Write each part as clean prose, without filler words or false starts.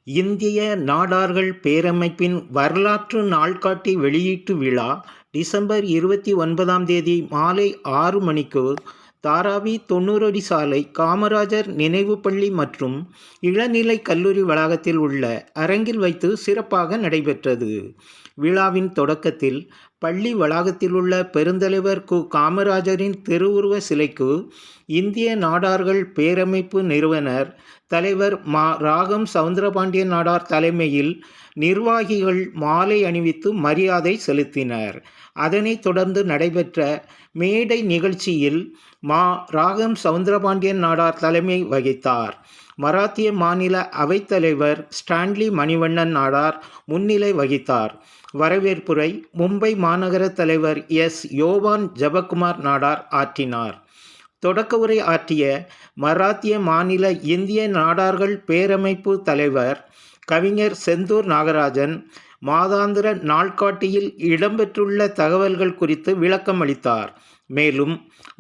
இந்திய நாடார்கள் பேரமைப்பின் வரலாற்று நாள்காட்டி வெளியீட்டு விழா டிசம்பர் 29ஆம் தேதி மாலை 6 மணிக்கு தாராவி 90 அடி சாலை காமராஜர் நினைவு பள்ளி மற்றும் இளநிலை கல்லூரி வளாகத்தில் உள்ள அரங்கில் வைத்து சிறப்பாக நடைபெற்றது. விழாவின் தொடக்கத்தில் பள்ளி வளாகத்தில் உள்ள பெருந்தலைவர் கு. காமராஜரின் திருவுருவ சிலைக்கு இந்திய நாடார்கள் பேரமைப்பு நிறுவனர் தலைவர் மா. ராகம் சவுந்தரபாண்டியன் நாடார் தலைமையில் நிர்வாகிகள் மாலை அணிவித்து மரியாதை செலுத்தினர். அதனைத் தொடர்ந்து நடைபெற்ற மேடை நிகழ்ச்சியில் மா. ராகம் சவுந்தரபாண்டியன் நாடார் தலைமை வகித்தார். மராத்திய மாநில அவைத்தலைவர் ஸ்டான்லி மணிவண்ணன் நாடார் முன்னிலை வகித்தார். வரவேற்புரை மும்பை மாநகர தலைவர் எஸ். யோவான் ஜெபக்குமார் நாடார் ஆற்றினார். தொடக்க உரை ஆற்றிய மராத்திய மாநில இந்திய நாடார்கள் பேரமைப்பு தலைவர் கவிஞர் செந்தூர் நாகராஜன் மாதாந்திர நாள்காட்டியில் இடம்பெற்றுள்ள தகவல்கள் குறித்து விளக்கம் அளித்தார். மேலும்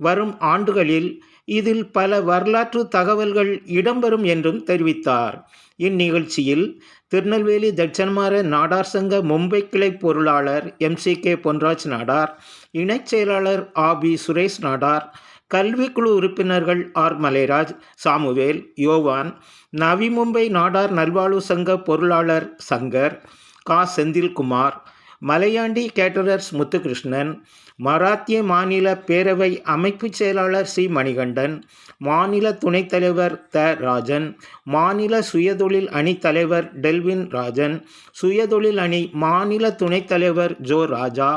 வரும் ஆண்டுகளில் இதில் பல வரலாற்று தகவல்கள் இடம்பெறும் என்றும் தெரிவித்தார். இந்நிகழ்ச்சியில் திருநெல்வேலி தட்சணமார நாடார் சங்க மும்பை கிளை பொருளாளர் MCK பொன்ராஜ் நாடார், இணைச் செயலாளர் ஆபி சுரேஷ் நாடார், கல்விக்குழு உறுப்பினர்கள் ஆர். மலைராஜ், சாமுவேல், யோவான், நவி மும்பை நாடார் நல்வாழ்வு சங்க பொருளாளர் சங்கர், கா. செந்தில்குமார், மலையாண்டி கேட்டரர்ஸ் முத்துகிருஷ்ணன், மராத்திய மாநில பேரவை அமைப்பு செயலாளர் சி. மணிகண்டன், மாநில துணைத் தலைவர் த. ராஜன், மாநில சுயதொழில் அணி தலைவர் டெல்வின் ராஜன், சுயதொழில் அணி மாநில துணைத் தலைவர் ஜோ. ராஜா,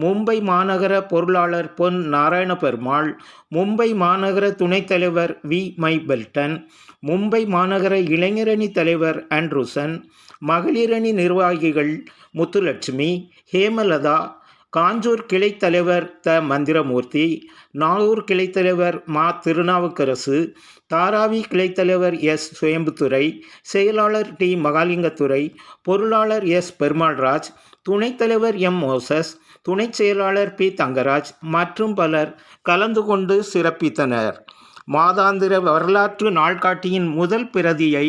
மும்பை மாநகர பொருளாளர் பொன். நாராயணபெருமாள், மும்பை மாநகர துணைத் தலைவர் வி. மை. பெல்டன், மும்பை மாநகர இளைஞரணி தலைவர் ஆண்ட்ரூசன், மகளிரணி நிர்வாகிகள் முத்துலட்சுமி, ஹேமலதா, காஞ்சூர் கிளைத் தலைவர் த. மந்திரமூர்த்தி, நாகூர் கிளைத் தலைவர் மா. திருநாவுக்கரசு, தாராவி கிளைத் தலைவர் எஸ். சுயம்புத்துரை, செயலாளர் டி. மகாலிங்கத்துரை, பொருளாளர் எஸ். பெருமாள்ராஜ், துணைத் தலைவர் எம். மோசஸ், துணைச் செயலாளர் பி. தங்கராஜ் மற்றும் பலர் கலந்து கொண்டு சிறப்பித்தனர். மாதாந்திர வரலாற்று நாள்காட்டியின் முதல் பிரதியை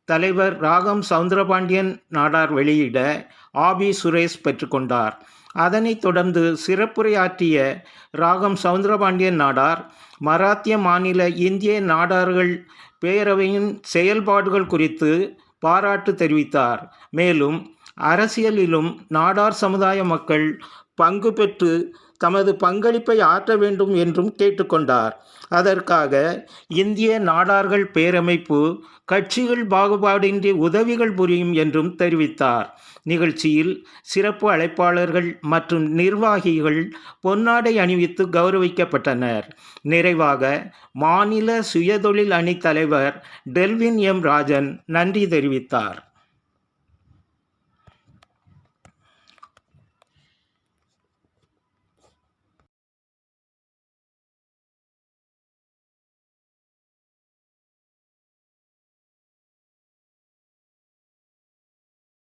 தலைவர் ராகம் சவுந்தரபாண்டியன் நாடார் வெளியிட ஆபி சுரேஷ் பெற்றுக்கொண்டார். அதனைத் தொடர்ந்து சிறப்புரையாற்றிய ராகம் சவுந்தரபாண்டியன் நாடார் மராத்திய மாநில இந்திய நாடார்கள் பேரவையின் செயல்பாடுகள் குறித்து பாராட்டு தெரிவித்தார். மேலும் அரசியலிலும் நாடார் சமுதாய மக்கள் பங்கு பெற்று தமது பங்களிப்பை ஆற்ற வேண்டும் என்றும் கேட்டுக்கொண்டார். அதற்காக இந்திய நாடார்கள் பேரமைப்பு கட்சிகள் பாகுபாடின்றி உதவிகள் புரியும் என்றும் தெரிவித்தார். நிகழ்ச்சியில் சிறப்பு அழைப்பாளர்கள் மற்றும் நிர்வாகிகள் பொன்னாடை அணிவித்து கௌரவிக்கப்பட்டனர். நிறைவாக மாநில சுயதொழில் அணி தலைவர் டெல்வின் எம். ராஜன் நன்றி தெரிவித்தார்.